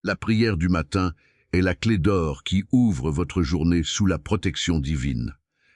La prière du matin est la clé d'or qui ouvre votre journée sous la protection divine.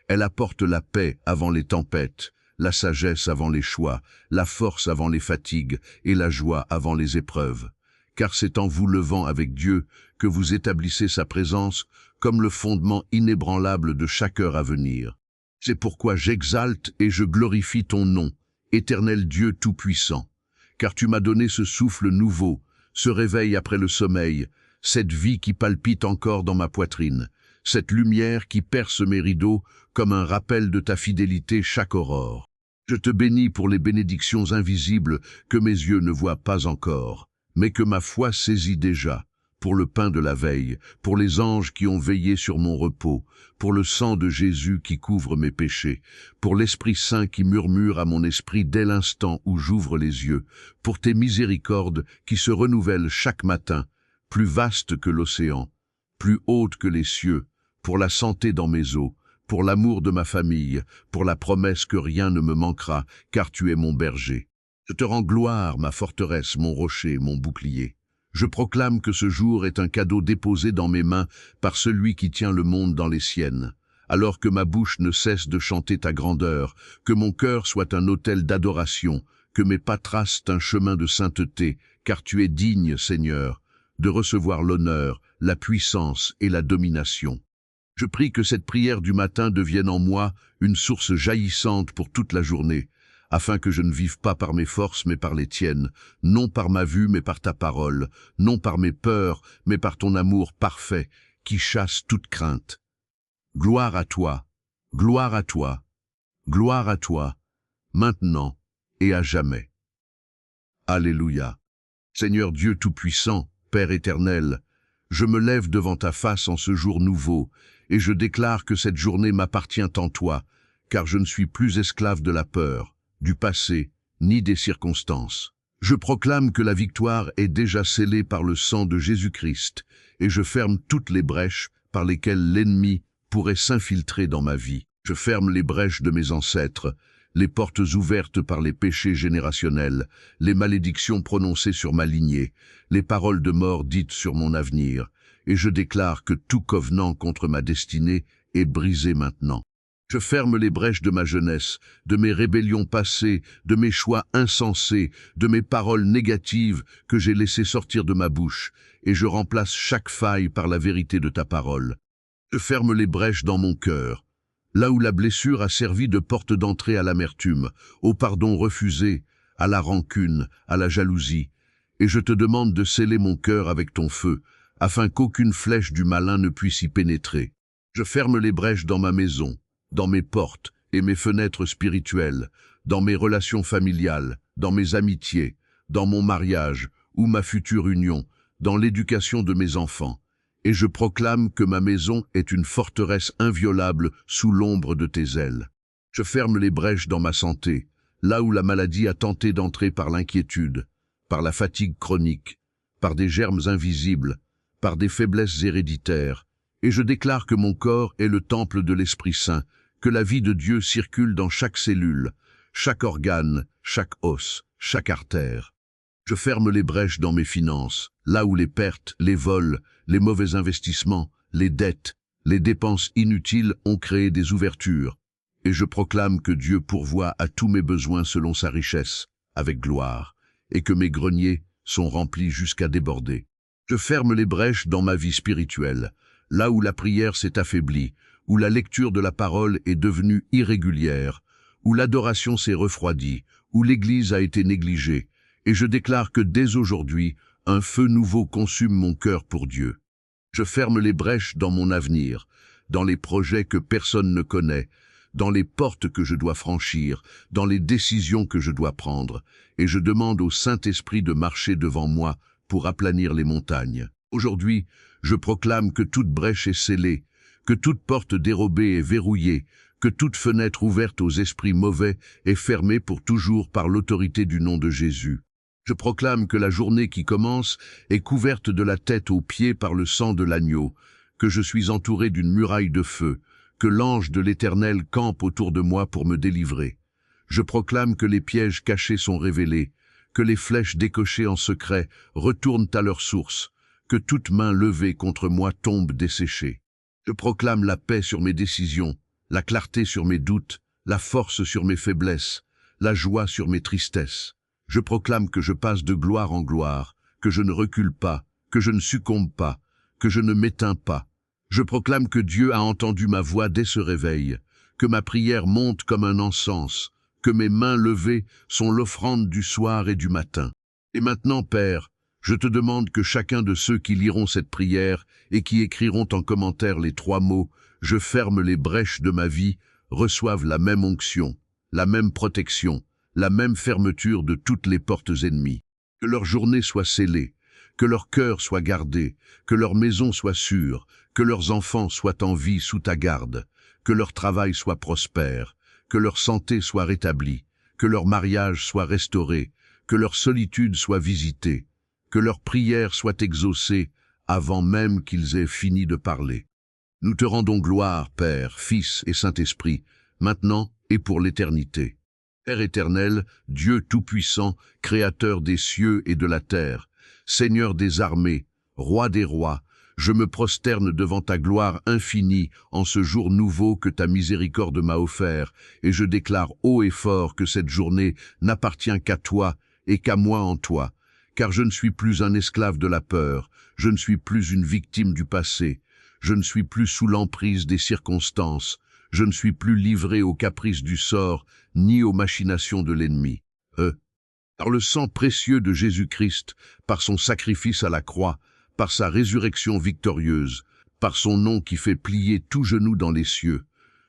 Elle apporte la paix avant les tempêtes, la sagesse avant les choix, la force avant les fatigues et la joie avant les épreuves. Car c'est en vous levant avec Dieu que vous établissez sa présence comme le fondement inébranlable de chaque heure à venir. C'est pourquoi j'exalte et je glorifie ton nom, Éternel Dieu Tout-Puissant, car tu m'as donné ce souffle nouveau, ce réveil après le sommeil, cette vie qui palpite encore dans ma poitrine, cette lumière qui perce mes rideaux comme un rappel de ta fidélité chaque aurore. Je te bénis pour les bénédictions invisibles que mes yeux ne voient pas encore, mais que ma foi saisit déjà, pour le pain de la veille, pour les anges qui ont veillé sur mon repos, pour le sang de Jésus qui couvre mes péchés, pour l'Esprit Saint qui murmure à mon esprit dès l'instant où j'ouvre les yeux, pour tes miséricordes qui se renouvellent chaque matin, plus vastes que l'océan, plus hautes que les cieux, pour la santé dans mes os, pour l'amour de ma famille, pour la promesse que rien ne me manquera, car tu es mon berger. Je te rends gloire, ma forteresse, mon rocher, mon bouclier. Je proclame que ce jour est un cadeau déposé dans mes mains par celui qui tient le monde dans les siennes. Alors que ma bouche ne cesse de chanter ta grandeur, que mon cœur soit un autel d'adoration, que mes pas tracent un chemin de sainteté, car tu es digne, Seigneur, de recevoir l'honneur, la puissance et la domination. Je prie que cette prière du matin devienne en moi une source jaillissante pour toute la journée, afin que je ne vive pas par mes forces mais par les tiennes, non par ma vue mais par ta parole, non par mes peurs mais par ton amour parfait qui chasse toute crainte. Gloire à toi, gloire à toi, gloire à toi, maintenant et à jamais. Alléluia. Seigneur Dieu Tout-Puissant, Père éternel, je me lève devant ta face en ce jour nouveau, et je déclare que cette journée m'appartient en toi, car je ne suis plus esclave de la peur, du passé, ni des circonstances. Je proclame que la victoire est déjà scellée par le sang de Jésus-Christ, et je ferme toutes les brèches par lesquelles l'ennemi pourrait s'infiltrer dans ma vie. Je ferme les brèches de mes ancêtres, les portes ouvertes par les péchés générationnels, les malédictions prononcées sur ma lignée, les paroles de mort dites sur mon avenir, et je déclare que tout covenant contre ma destinée est brisé maintenant. Je ferme les brèches de ma jeunesse, de mes rébellions passées, de mes choix insensés, de mes paroles négatives que j'ai laissées sortir de ma bouche, et je remplace chaque faille par la vérité de ta parole. Je ferme les brèches dans mon cœur, là où la blessure a servi de porte d'entrée à l'amertume, au pardon refusé, à la rancune, à la jalousie, et je te demande de sceller mon cœur avec ton feu, afin qu'aucune flèche du malin ne puisse y pénétrer. Je ferme les brèches dans ma maison, dans mes portes et mes fenêtres spirituelles, dans mes relations familiales, dans mes amitiés, dans mon mariage ou ma future union, dans l'éducation de mes enfants. Et je proclame que ma maison est une forteresse inviolable sous l'ombre de tes ailes. Je ferme les brèches dans ma santé, là où la maladie a tenté d'entrer par l'inquiétude, par la fatigue chronique, par des germes invisibles, par des faiblesses héréditaires, et je déclare que mon corps est le temple de l'Esprit Saint, que la vie de Dieu circule dans chaque cellule, chaque organe, chaque os, chaque artère. Je ferme les brèches dans mes finances, là où les pertes, les vols, les mauvais investissements, les dettes, les dépenses inutiles ont créé des ouvertures, et je proclame que Dieu pourvoit à tous mes besoins selon sa richesse, avec gloire, et que mes greniers sont remplis jusqu'à déborder. Je ferme les brèches dans ma vie spirituelle, là où la prière s'est affaiblie, où la lecture de la parole est devenue irrégulière, où l'adoration s'est refroidie, où l'Église a été négligée, et je déclare que dès aujourd'hui, un feu nouveau consume mon cœur pour Dieu. Je ferme les brèches dans mon avenir, dans les projets que personne ne connaît, dans les portes que je dois franchir, dans les décisions que je dois prendre, et je demande au Saint-Esprit de marcher devant moi pour aplanir les montagnes. Aujourd'hui, je proclame que toute brèche est scellée, que toute porte dérobée est verrouillée, que toute fenêtre ouverte aux esprits mauvais est fermée pour toujours par l'autorité du nom de Jésus. Je proclame que la journée qui commence est couverte de la tête aux pieds par le sang de l'agneau, que je suis entouré d'une muraille de feu, que l'ange de l'Éternel campe autour de moi pour me délivrer. Je proclame que les pièges cachés sont révélés, que les flèches décochées en secret retournent à leur source, que toute main levée contre moi tombe desséchée. Je proclame la paix sur mes décisions, la clarté sur mes doutes, la force sur mes faiblesses, la joie sur mes tristesses. Je proclame que je passe de gloire en gloire, que je ne recule pas, que je ne succombe pas, que je ne m'éteins pas. Je proclame que Dieu a entendu ma voix dès ce réveil, que ma prière monte comme un encens, que mes mains levées sont l'offrande du soir et du matin. Et maintenant, Père, je te demande que chacun de ceux qui liront cette prière et qui écriront en commentaire les 3 mots « Je ferme les brèches de ma vie » reçoivent la même onction, la même protection, la même fermeture de toutes les portes ennemies. Que leur journée soit scellée, que leur cœur soit gardé, que leur maison soit sûre, que leurs enfants soient en vie sous ta garde, que leur travail soit prospère, que leur santé soit rétablie, que leur mariage soit restauré, que leur solitude soit visitée, que leurs prières soient exaucées avant même qu'ils aient fini de parler. Nous te rendons gloire, Père, Fils et Saint-Esprit, maintenant et pour l'éternité. Père éternel, Dieu tout-puissant, Créateur des cieux et de la terre, Seigneur des armées, Roi des rois, je me prosterne devant ta gloire infinie en ce jour nouveau que ta miséricorde m'a offert, et je déclare haut et fort que cette journée n'appartient qu'à toi et qu'à moi en toi, car je ne suis plus un esclave de la peur, je ne suis plus une victime du passé, je ne suis plus sous l'emprise des circonstances, je ne suis plus livré aux caprices du sort, ni aux machinations de l'ennemi. Par le sang précieux de Jésus-Christ, par son sacrifice à la croix, par sa résurrection victorieuse, par son nom qui fait plier tout genou dans les cieux,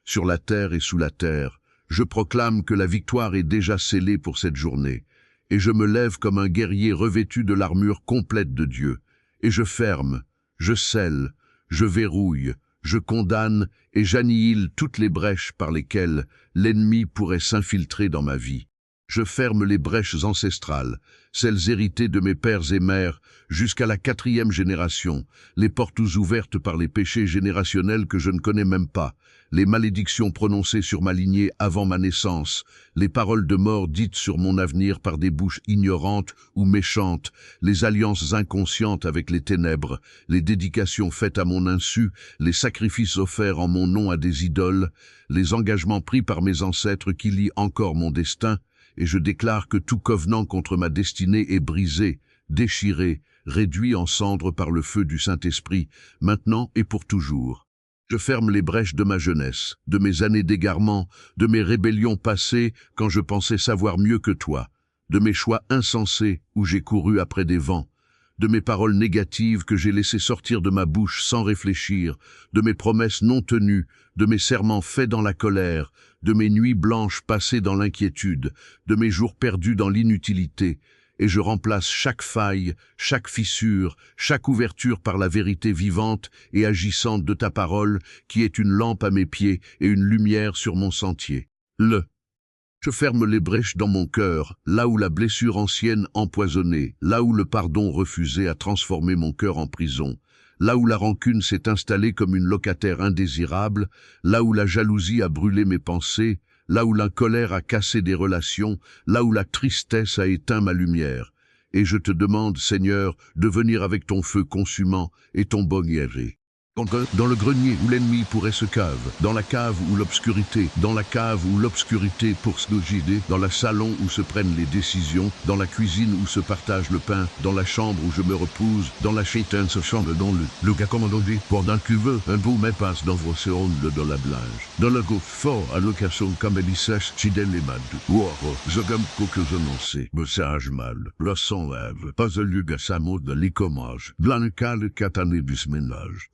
sur la terre et sous la terre, je proclame que la victoire est déjà scellée pour cette journée, et je me lève comme un guerrier revêtu de l'armure complète de Dieu, et je ferme, je scelle, je verrouille, je condamne et j'annihile toutes les brèches par lesquelles l'ennemi pourrait s'infiltrer dans ma vie. Je ferme les brèches ancestrales, celles héritées de mes pères et mères, jusqu'à la 4e génération, les portes ouvertes par les péchés générationnels que je ne connais même pas, les malédictions prononcées sur ma lignée avant ma naissance, les paroles de mort dites sur mon avenir par des bouches ignorantes ou méchantes, les alliances inconscientes avec les ténèbres, les dédications faites à mon insu, les sacrifices offerts en mon nom à des idoles, les engagements pris par mes ancêtres qui lient encore mon destin, et je déclare que tout covenant contre ma destinée est brisé, déchiré, réduit en cendres par le feu du Saint-Esprit, maintenant et pour toujours. Je ferme les brèches de ma jeunesse, de mes années d'égarement, de mes rébellions passées quand je pensais savoir mieux que toi, de mes choix insensés où j'ai couru après des vents, de mes paroles négatives que j'ai laissées sortir de ma bouche sans réfléchir, de mes promesses non tenues, de mes serments faits dans la colère, de mes nuits blanches passées dans l'inquiétude, de mes jours perdus dans l'inutilité, et je remplace chaque faille, chaque fissure, chaque ouverture par la vérité vivante et agissante de ta parole, qui est une lampe à mes pieds et une lumière sur mon sentier. Je ferme les brèches dans mon cœur, là où la blessure ancienne empoisonnée, là où le pardon refusé a transformé mon cœur en prison, là où la rancune s'est installée comme une locataire indésirable, là où la jalousie a brûlé mes pensées, là où la colère a cassé des relations, là où la tristesse a éteint ma lumière. Et je te demande, Seigneur, de venir avec ton feu consumant et ton baumier. Dans le grenier où l'ennemi pourrait se cave, dans la cave où l'obscurité pour se guider, dans le salon où se prennent les décisions, dans la cuisine où se partage le pain, dans la chambre où je me repose, dans la chétaine se chambre dans le gars commandant dit, pendant que veut, un beau me passe dans vos séances de la blanche. Dans le gouffre fort, à l'occasion comme elle sèche, chidel les mad. Je gamme quelques annoncés, me sage mal, le sang lève, pas un lieu à sa mode de l'écomage, blancal catané du sménage.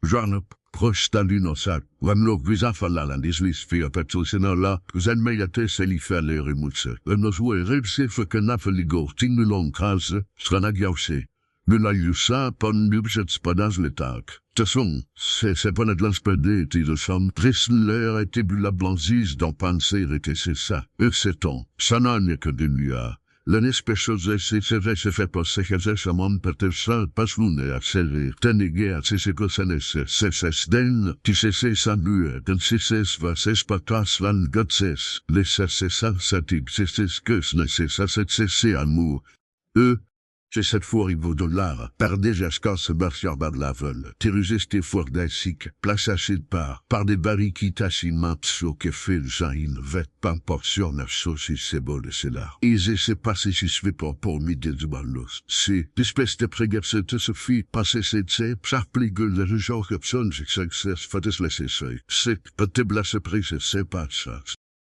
Prostalunosat, Wamlok Visafalan is Lis Fia Petusinola, Zenmayate Selifale Remutse, Noswe Repse Fekanafaligor Tinulon Krase, Stranagiause. Nulayusa pon Nubset Spadas Letak. Tasson, c'est pas de l'inspédé, de somme, Trisler et Tibula Blanzis dans Panser et c'est ça. C'est ton, Sanan que de nuit. L'espèce se fait passer que ça m'en peut-être ça, pas l'une à serrer, t'ennéguer à ses écosanes, c'est den, tu sais sans buer, den c'est va c'est patas van gotses, les c'est ça, c'est que ce n'est c'est ça, c'est amour. C'est cette fois rive dollar, par déjà se marchar bas de la vol. Terruseste fort d'asic, place assez de par des barriquitas si mapso que fait le jain il vet pas portion na sauce c'est bon de cela. Et c'est passé si je fais pas pour midi de ballos. C'est, l'espèce de prégasse te se fit passer c'est, psa pligul de genre que son, c'est, fates laisser c'est, peut-être la surprise, c'est pas ça.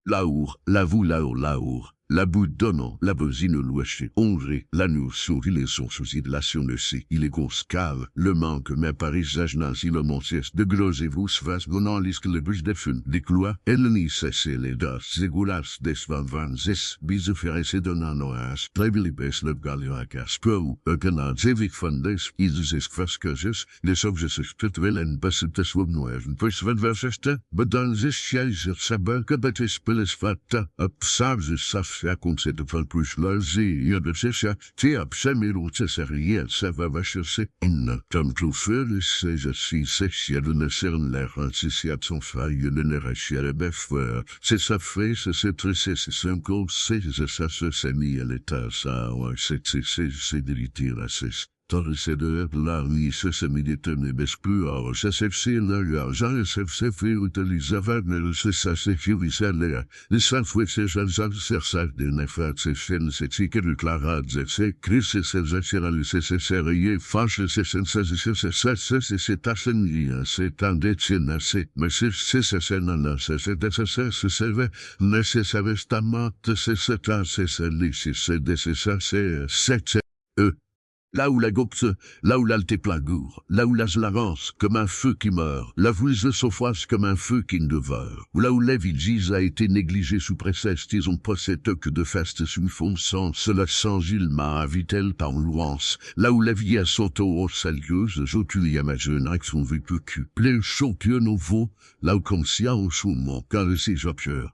Laour, laour. La bout donnant, la bosine louche, ongé, l'anneau sourit les sources de la surneci, il est scave, le manque, mais parisage nazi le montiès, de gros et vous svas gonant lisque le bus de fun, des clois, eleni cessé les das, zégoulas des vanzis, bise ferressé donnant noas, trebilibes le galiacas, peu, canard zévic fundes, isis fascages, les objets spirituels en bassete swabnoer, puis verste, bedan zis sièges saber que betis peles fata, absabs saf raconte de fois plus lazy, il y a de chercher, tu as absolument rien, ça va chercher. En tom tout feu, c'est si c'est de ne cerne l'air, si à son faille, le nerf à bef, c'est sa fait, c'est tressé, c'est simple, c'est ça, c'est mis à l'état, ça, ouais, c'est délité, là, c'est. Torres de la oui, c'est méditerranée plus alors ça c'est là, j'en sais fait utiliser mais c'est ça c'est furieux là. Les ça fait c'est ça de nefa c'est chaîne c'est que le clarade c'est Chris c'est général c'est sérieux fâche c'est tassenli c'est un détient c'est mais c'est non c'est nécessaire c'est là où la gopse, là où l'alteplagour, là où la zlavance, comme un feu qui meurt, la vouise s'offoise comme un feu qui ne demeure, là où l'Evidgise a été négligée sous préceste, ils ont possède que de festes sous fond sans, cela sans Gilma, vit-elle par louance, là où la vie a sauté aux salieuse, j'autulie à ma jeune avec son vécu, plein chautieux nouveau, là où comme si à au soumon, car c'est j'observe.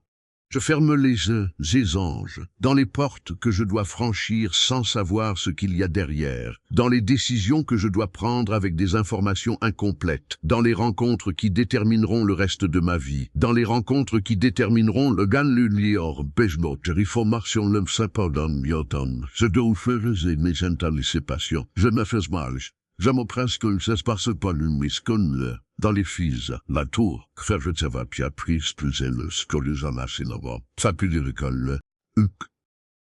Je ferme les yeux, les anges, dans les portes que je dois franchir sans savoir ce qu'il y a derrière, dans les décisions que je dois prendre avec des informations incomplètes, dans les rencontres qui détermineront le reste de ma vie, dans les rencontres qui détermineront le ganlulior, bejmot, reformation l'homme sapodon, mioton, je dois faire mes anticipations, je me fais mal. Je me presque ça se passe pas le miscon dans les filles, la tour, que faire je va pia prise plus le que les amasses là-bas. Ça peut dire l'école,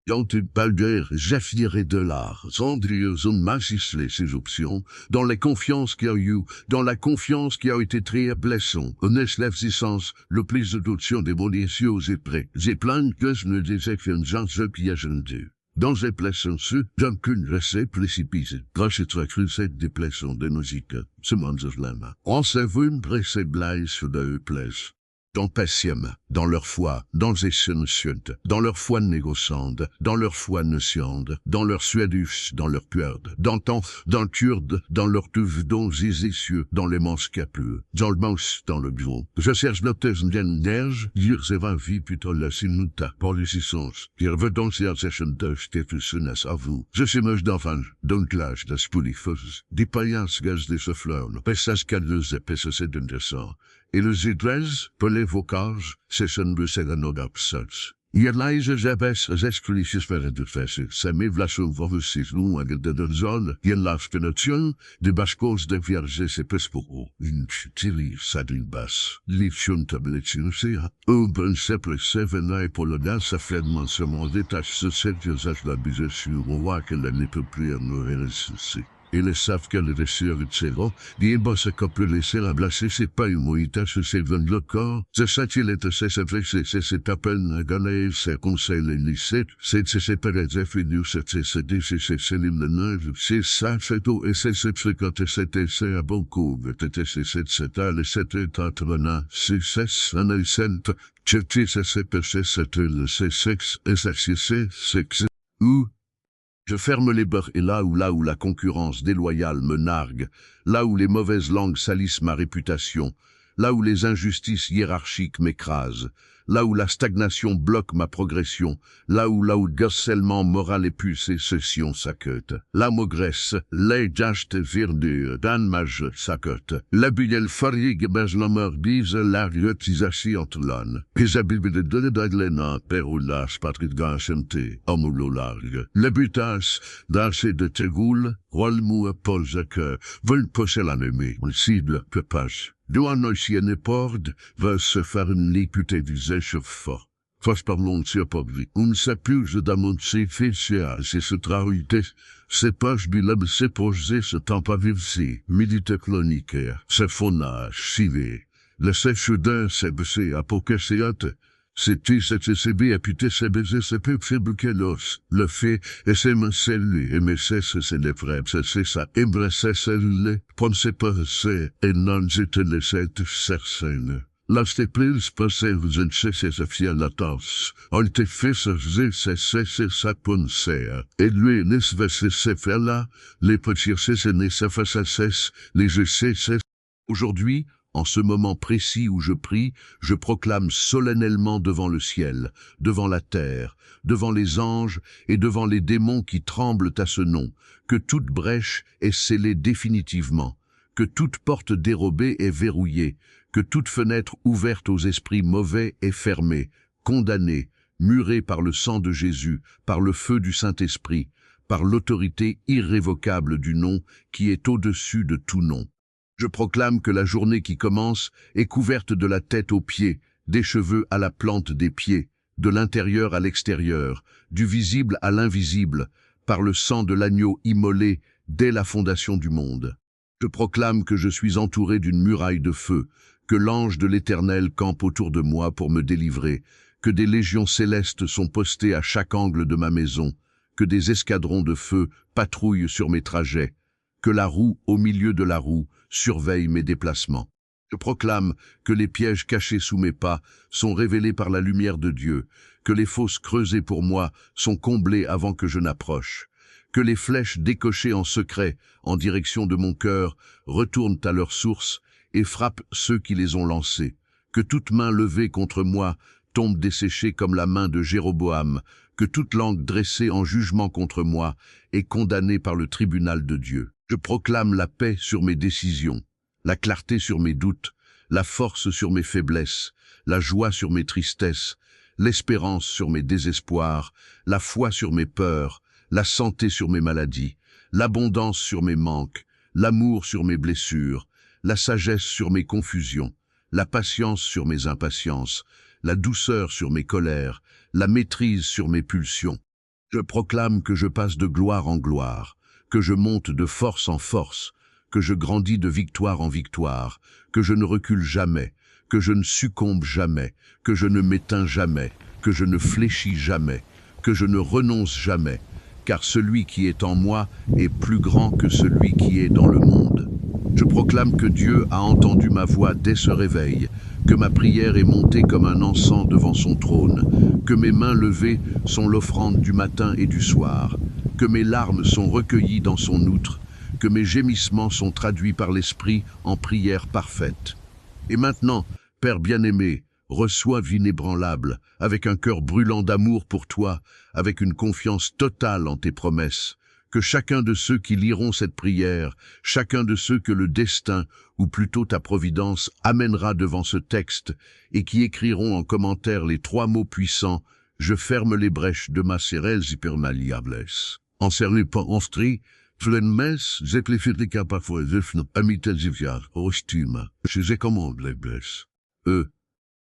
Dans une balder, j'affinerai de l'art, Andrieux ont magisslé ces options, dans la confiance qu'il y a eu, dans la confiance qui a été très blessant, honnête l'absence, le plus d'options des bonicieux et prêts. J'ai plein que je ne disais qu'un gens qui a d'eux. Dans les plaçons dans qu'une recette précipitée, grâce à trois crucettes des plaçons de musique, ce monde lama. On s'est vu une pressée blaise de eux plaise. Dans patiemment, dans leur foi, dans les scientes, dans leur foi négociante, dans leur foi nociante, dans leur suadus, dans leur puerde, dans kurde, dans leur tuve, dans les essieux, dans les manscapeux, dans le mouse, dans le bureau. Je cherche l'hôtesse d'enderge, dire c'est va vie plutôt la sinuta, pour les sissons, dire veut donc si à session de stéphusonnas à vous. Je suis moche d'enfant, donc l'âge de spulifos, des paillasses gaz des souffleurs, pessas caleuses et pesses d'indécent. Et le Z13, pour les vocages, c'est son bus et la nodapsats. Ierleise j'abaisse les escliches faire de fesses, ça m'évlation vovesis nous à de zone, yen l'aftenation, de bascos de vierge c'est pesporo, une chutili sadine basse, l'iftion tabletinosia, bon seple sevenai pour le gaz à fledement sur mon détache ce sergiosage la bise sur roi que la ne peut plus en nouvelle souci. Et les savent qu'elle est sur le cerveau, die bosse couple laisser la blacer, c'est pas une moïta, c'est le corps, c'est ça qu'il est, c'est à peine à gagner, c'est conseil les lycées, c'est pas les effets du, c'est l'île de neuf, c'est ça, c'est tout, et c'est fréquenté, c'est à bon coup, c'est à les sept états venant, c'est un essent, c'est perché, c'est sexe, et c'est ou, je ferme les beurs et là où la concurrence déloyale me nargue, là où les mauvaises langues salissent ma réputation, là où les injustices hiérarchiques m'écrasent, là où la stagnation bloque ma progression, là où harcèlement moral épuisé session s'accote. La maugresse, les gestes verdure, dan mage s'accote. La bulle farig bezlameur bise la riotisation l'on. Pisabibi de d'Aglena, peroulas patrit gansente, amulolargue. Le butas, dansé de tegoul, rolmou pose que, veulent poser l'ennemi, le cible peut pas. Doan oisienne pord, va se faire une liputée du zéchef fort. Fos parlons sur pobri. On s'appuse d'amont c'est ce trahuité. C'est poches du lab c'est posé ce temps pas vivsi. Milite clonique. C'est faunage, civé. Le sèche d'un c'est baissé à pokéséate. C'est TCCB et puis TCBZ c'est peu faible que l'os. Le fait, et c'est mon celui, et mes cesses c'est les frères, c'est ça. Et me c'est celui, pensez pas c'est, et non j'étais les sept cercènes. Laste plis passé vous en cessez sa fière la tasse. On te fait c'est sa pensée. Et lui, n'est se faire là, les petits c'est n'est sa face à cesse, les je sais c'est. Aujourd'hui, en ce moment précis où je prie, je proclame solennellement devant le ciel, devant la terre, devant les anges et devant les démons qui tremblent à ce nom, que toute brèche est scellée définitivement, que toute porte dérobée est verrouillée, que toute fenêtre ouverte aux esprits mauvais est fermée, condamnée, murée par le sang de Jésus, par le feu du Saint-Esprit, par l'autorité irrévocable du nom qui est au-dessus de tout nom. Je proclame que la journée qui commence est couverte de la tête aux pieds, des cheveux à la plante des pieds, de l'intérieur à l'extérieur, du visible à l'invisible, par le sang de l'agneau immolé dès la fondation du monde. Je proclame que je suis entouré d'une muraille de feu, que l'ange de l'Éternel campe autour de moi pour me délivrer, que des légions célestes sont postées à chaque angle de ma maison, que des escadrons de feu patrouillent sur mes trajets, que la roue au milieu de la roue surveille mes déplacements. Je proclame que les pièges cachés sous mes pas sont révélés par la lumière de Dieu, que les fosses creusées pour moi sont comblées avant que je n'approche, que les flèches décochées en secret en direction de mon cœur retournent à leur source et frappent ceux qui les ont lancées, que toute main levée contre moi tombe desséchée comme la main de Jéroboam, que toute langue dressée en jugement contre moi est condamnée par le tribunal de Dieu. Je proclame la paix sur mes décisions, la clarté sur mes doutes, la force sur mes faiblesses, la joie sur mes tristesses, l'espérance sur mes désespoirs, la foi sur mes peurs, la santé sur mes maladies, l'abondance sur mes manques, l'amour sur mes blessures, la sagesse sur mes confusions, la patience sur mes impatiences, la douceur sur mes colères, la maîtrise sur mes pulsions. Je proclame que je passe de gloire en gloire, que je monte de force en force, que je grandis de victoire en victoire, que je ne recule jamais, que je ne succombe jamais, que je ne m'éteins jamais, que je ne fléchis jamais, que je ne renonce jamais, car celui qui est en moi est plus grand que celui qui est dans le monde. Je proclame que Dieu a entendu ma voix dès ce réveil, que ma prière est montée comme un encens devant son trône, que mes mains levées sont l'offrande du matin et du soir, que mes larmes sont recueillies dans son outre, que mes gémissements sont traduits par l'Esprit en prière parfaite. Et maintenant, Père bien-aimé, reçois vie inébranlable, avec un cœur brûlant d'amour pour toi, avec une confiance totale en tes promesses, que chacun de ceux qui liront cette prière, chacun de ceux que le destin, ou plutôt ta providence, amènera devant ce texte, et qui écriront en commentaire les 3 mots puissants « Je ferme les brèches de ma sérelle hypermaliables ». En servi pas en stri, Flenmes, zeplifidika parfois zefne, amitel ziviar, ostuma, chez commande les blesses.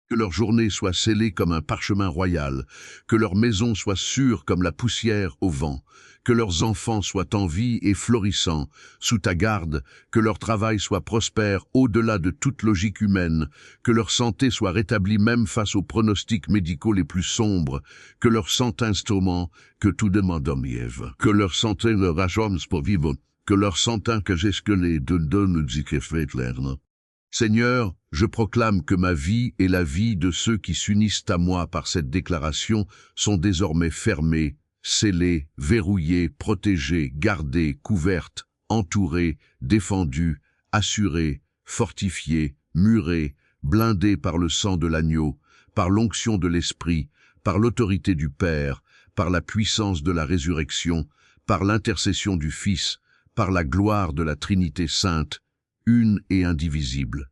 Que leur journée soit scellée comme un parchemin royal, que leur maison soit sûre comme la poussière au vent, que leurs enfants soient en vie et florissants, sous ta garde, que leur travail soit prospère au-delà de toute logique humaine, que leur santé soit rétablie même face aux pronostics médicaux les plus sombres, que leur santé instrument, que tout demande mièvre, que leur santé leur agence pour vivre, que leur santé que j'esquelé de donne fait l'air. Seigneur, je proclame que ma vie et la vie de ceux qui s'unissent à moi par cette déclaration sont désormais fermées, scellées, verrouillées, protégées, gardées, couvertes, entourées, défendues, assurées, fortifiées, murées, blindées par le sang de l'agneau, par l'onction de l'Esprit, par l'autorité du Père, par la puissance de la résurrection, par l'intercession du Fils, par la gloire de la Trinité sainte, une et indivisible.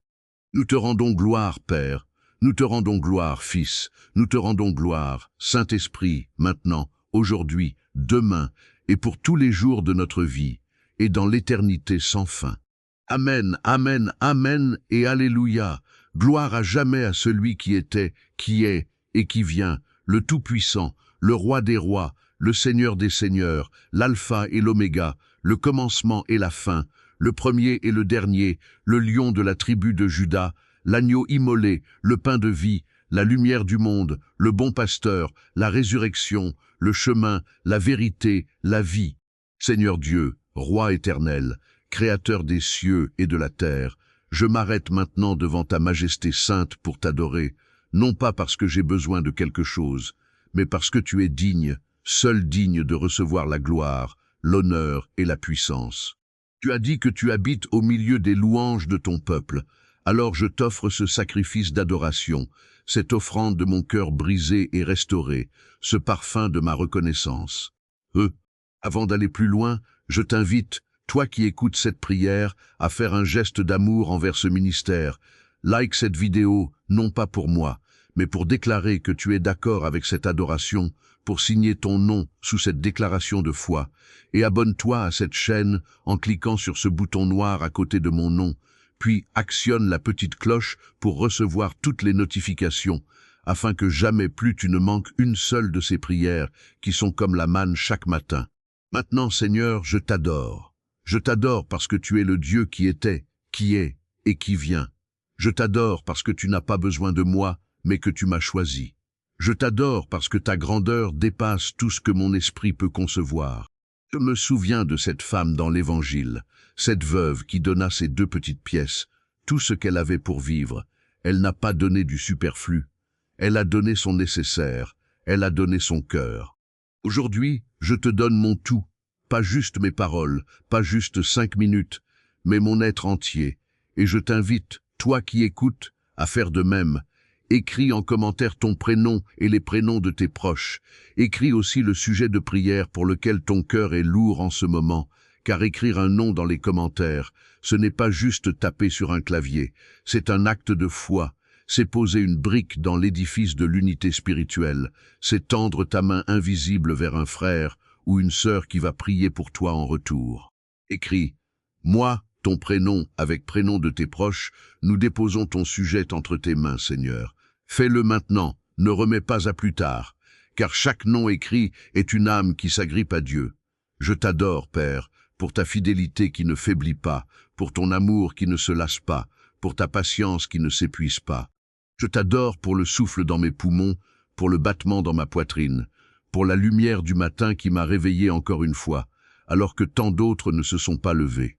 Nous te rendons gloire, Père, nous te rendons gloire, Fils, nous te rendons gloire, Saint-Esprit, maintenant, aujourd'hui, demain, et pour tous les jours de notre vie, et dans l'éternité sans fin. Amen, Amen, Amen et Alléluia. Gloire à jamais à celui qui était, qui est et qui vient, le Tout-Puissant, le Roi des rois, le Seigneur des seigneurs, l'Alpha et l'Oméga, le commencement et la fin, le premier et le dernier, le lion de la tribu de Juda, l'agneau immolé, le pain de vie, la lumière du monde, le bon pasteur, la résurrection, le chemin, la vérité, la vie. Seigneur Dieu, Roi éternel, Créateur des cieux et de la terre, je m'arrête maintenant devant ta majesté sainte pour t'adorer, non pas parce que j'ai besoin de quelque chose, mais parce que tu es digne, seul digne de recevoir la gloire, l'honneur et la puissance. Tu as dit que tu habites au milieu des louanges de ton peuple, alors je t'offre ce sacrifice d'adoration, cette offrande de mon cœur brisé et restauré, ce parfum de ma reconnaissance. Avant d'aller plus loin, je t'invite, toi qui écoutes cette prière, à faire un geste d'amour envers ce ministère. Like cette vidéo, non pas pour moi, mais pour déclarer que tu es d'accord avec cette adoration, pour signer ton nom sous cette déclaration de foi. Et abonne-toi à cette chaîne en cliquant sur ce bouton noir à côté de mon nom, puis actionne la petite cloche pour recevoir toutes les notifications, afin que jamais plus tu ne manques une seule de ces prières qui sont comme la manne chaque matin. Maintenant, Seigneur, je t'adore. Je t'adore parce que tu es le Dieu qui était, qui est et qui vient. Je t'adore parce que tu n'as pas besoin de moi, mais que tu m'as choisi. Je t'adore parce que ta grandeur dépasse tout ce que mon esprit peut concevoir. Je me souviens de cette femme dans l'Évangile, cette veuve qui donna ses 2 petites pièces, tout ce qu'elle avait pour vivre. Elle n'a pas donné du superflu. Elle a donné son nécessaire. Elle a donné son cœur. Aujourd'hui, je te donne mon tout. Pas juste mes paroles, pas juste 5 minutes, mais mon être entier. Et je t'invite, toi qui écoutes, à faire de même. Écris en commentaire ton prénom et les prénoms de tes proches. Écris aussi le sujet de prière pour lequel ton cœur est lourd en ce moment, car écrire un nom dans les commentaires, ce n'est pas juste taper sur un clavier, c'est un acte de foi, c'est poser une brique dans l'édifice de l'unité spirituelle, c'est tendre ta main invisible vers un frère ou une sœur qui va prier pour toi en retour. Écris, moi, ton prénom, avec prénom de tes proches, nous déposons ton sujet entre tes mains, Seigneur. Fais-le maintenant, ne remets pas à plus tard, car chaque nom écrit est une âme qui s'agrippe à Dieu. Je t'adore, Père, pour ta fidélité qui ne faiblit pas, pour ton amour qui ne se lasse pas, pour ta patience qui ne s'épuise pas. Je t'adore pour le souffle dans mes poumons, pour le battement dans ma poitrine, pour la lumière du matin qui m'a réveillé encore une fois, alors que tant d'autres ne se sont pas levés.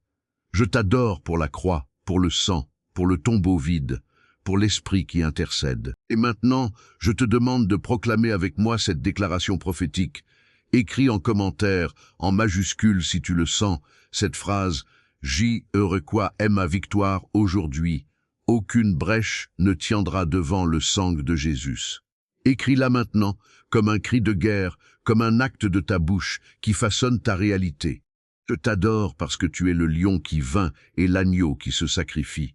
Je t'adore pour la croix, pour le sang, pour le tombeau vide, pour l'Esprit qui intercède. Et maintenant, je te demande de proclamer avec moi cette déclaration prophétique. Écris en commentaire, en majuscule si tu le sens, cette phrase « J heureux quoi est ma victoire aujourd'hui. Aucune brèche ne tiendra devant le sang de Jésus. » Écris-la maintenant, comme un cri de guerre, comme un acte de ta bouche qui façonne ta réalité. Je t'adore parce que tu es le lion qui vint et l'agneau qui se sacrifie.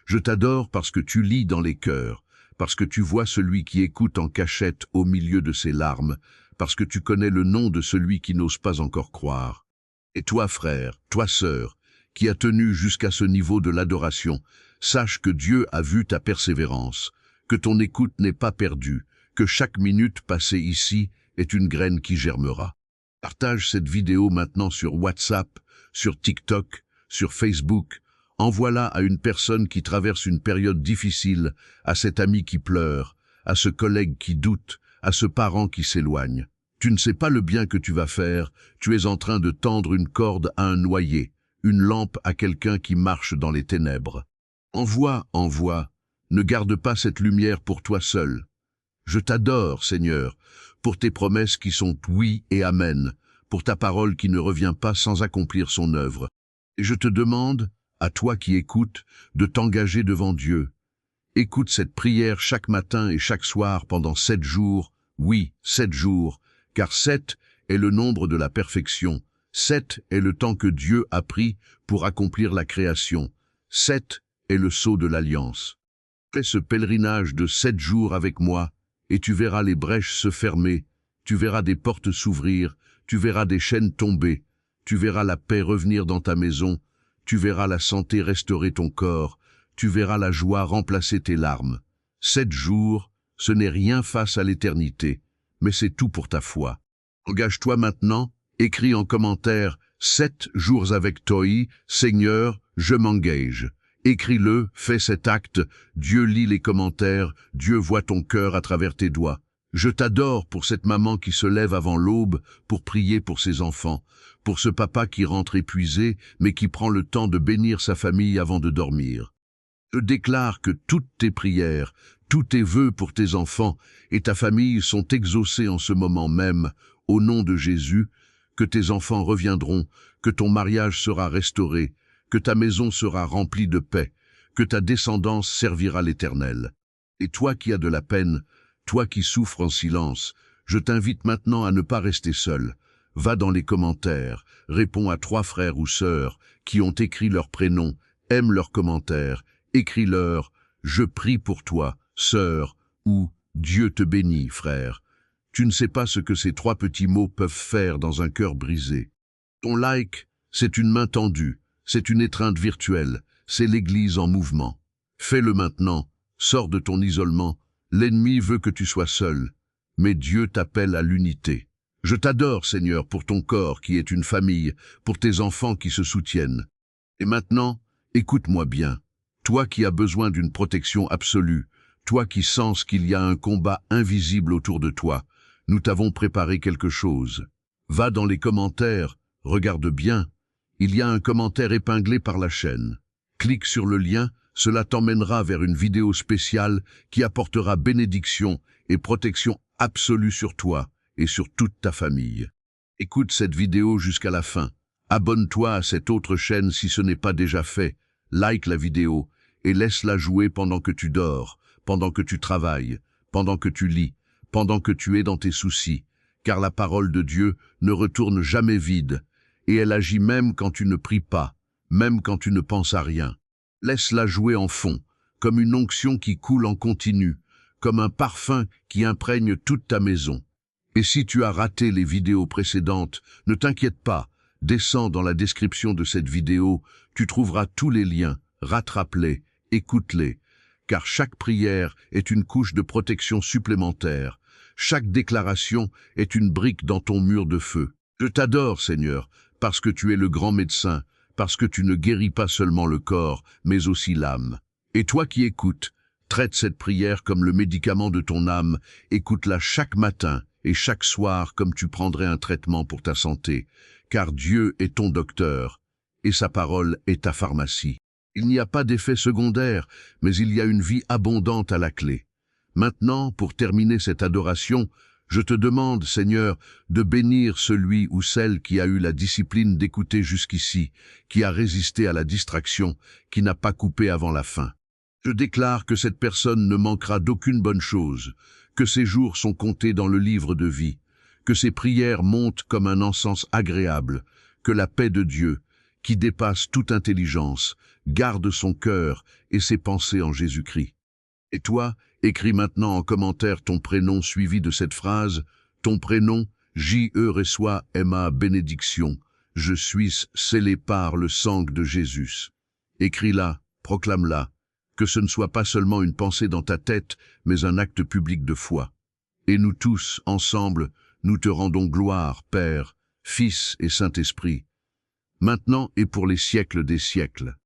Je t'adore parce que tu lis dans les cœurs, parce que tu vois celui qui écoute en cachette au milieu de ses larmes, parce que tu connais le nom de celui qui n'ose pas encore croire. Et toi, frère, toi, sœur, qui as tenu jusqu'à ce niveau de l'adoration, sache que Dieu a vu ta persévérance, que ton écoute n'est pas perdue, que chaque minute passée ici est une graine qui germera. Partage cette vidéo maintenant sur WhatsApp, sur TikTok, sur Facebook. Envoie-la à une personne qui traverse une période difficile, à cet ami qui pleure, à ce collègue qui doute, à ce parent qui s'éloigne. Tu ne sais pas le bien que tu vas faire, tu es en train de tendre une corde à un noyé, une lampe à quelqu'un qui marche dans les ténèbres. Envoie, ne garde pas cette lumière pour toi seul. Je t'adore, Seigneur, pour tes promesses qui sont oui et amen, pour ta parole qui ne revient pas sans accomplir son œuvre. Et je te demande, à toi qui écoutes, de t'engager devant Dieu. Écoute cette prière chaque matin et chaque soir pendant 7 jours, oui, 7 jours, car 7 est le nombre de la perfection, 7 est le temps que Dieu a pris pour accomplir la création, 7 est le sceau de l'alliance. Fais ce pèlerinage de 7 jours avec moi, et tu verras les brèches se fermer, tu verras des portes s'ouvrir, tu verras des chaînes tomber, tu verras la paix revenir dans ta maison, tu verras la santé restaurer ton corps, tu verras la joie remplacer tes larmes. 7 jours, ce n'est rien face à l'éternité, mais c'est tout pour ta foi. Engage-toi maintenant, écris en commentaire « 7 jours avec toi, Seigneur, je m'engage ». Écris-le, fais cet acte, Dieu lit les commentaires, Dieu voit ton cœur à travers tes doigts. Je t'adore pour cette maman qui se lève avant l'aube pour prier pour ses enfants, pour ce papa qui rentre épuisé mais qui prend le temps de bénir sa famille avant de dormir. Je déclare que toutes tes prières, tous tes vœux pour tes enfants et ta famille sont exaucés en ce moment même, au nom de Jésus, que tes enfants reviendront, que ton mariage sera restauré, que ta maison sera remplie de paix, que ta descendance servira l'Éternel. Et toi qui as de la peine, toi qui souffres en silence, je t'invite maintenant à ne pas rester seul. Va dans les commentaires, réponds à 3 frères ou sœurs qui ont écrit leur prénom, aime leurs commentaires, écris-leur « Je prie pour toi, sœur » ou « Dieu te bénit, frère ». Tu ne sais pas ce que ces 3 petits mots peuvent faire dans un cœur brisé. Ton like, c'est une main tendue. C'est une étreinte virtuelle, c'est l'Église en mouvement. Fais-le maintenant, sors de ton isolement, l'ennemi veut que tu sois seul, mais Dieu t'appelle à l'unité. Je t'adore, Seigneur, pour ton corps qui est une famille, pour tes enfants qui se soutiennent. Et maintenant, écoute-moi bien, toi qui as besoin d'une protection absolue, toi qui sens qu'il y a un combat invisible autour de toi, nous t'avons préparé quelque chose. Va dans les commentaires, regarde bien. Il y a un commentaire épinglé par la chaîne. Clique sur le lien, cela t'emmènera vers une vidéo spéciale qui apportera bénédiction et protection absolue sur toi et sur toute ta famille. Écoute cette vidéo jusqu'à la fin. Abonne-toi à cette autre chaîne si ce n'est pas déjà fait. Like la vidéo et laisse-la jouer pendant que tu dors, pendant que tu travailles, pendant que tu lis, pendant que tu es dans tes soucis, car la parole de Dieu ne retourne jamais vide. Et elle agit même quand tu ne pries pas, même quand tu ne penses à rien. Laisse-la jouer en fond, comme une onction qui coule en continu, comme un parfum qui imprègne toute ta maison. Et si tu as raté les vidéos précédentes, ne t'inquiète pas, descends dans la description de cette vidéo, tu trouveras tous les liens, rattrape-les, écoute-les, car chaque prière est une couche de protection supplémentaire, chaque déclaration est une brique dans ton mur de feu. Je t'adore, Seigneur, parce que tu es le grand médecin, parce que tu ne guéris pas seulement le corps, mais aussi l'âme. Et toi qui écoutes, traite cette prière comme le médicament de ton âme, écoute-la chaque matin et chaque soir comme tu prendrais un traitement pour ta santé, car Dieu est ton docteur, et sa parole est ta pharmacie. Il n'y a pas d'effet secondaire, mais il y a une vie abondante à la clé. Maintenant, pour terminer cette adoration, je te demande, Seigneur, de bénir celui ou celle qui a eu la discipline d'écouter jusqu'ici, qui a résisté à la distraction, qui n'a pas coupé avant la fin. Je déclare que cette personne ne manquera d'aucune bonne chose, que ses jours sont comptés dans le livre de vie, que ses prières montent comme un encens agréable, que la paix de Dieu, qui dépasse toute intelligence, garde son cœur et ses pensées en Jésus-Christ. Et toi, écris maintenant en commentaire ton prénom suivi de cette phrase, ton prénom, J.E. reçoit ma bénédiction, je suis scellé par le sang de Jésus. Écris-la, proclame-la, que ce ne soit pas seulement une pensée dans ta tête, mais un acte public de foi. Et nous tous, ensemble, nous te rendons gloire, Père, Fils et Saint-Esprit, maintenant et pour les siècles des siècles.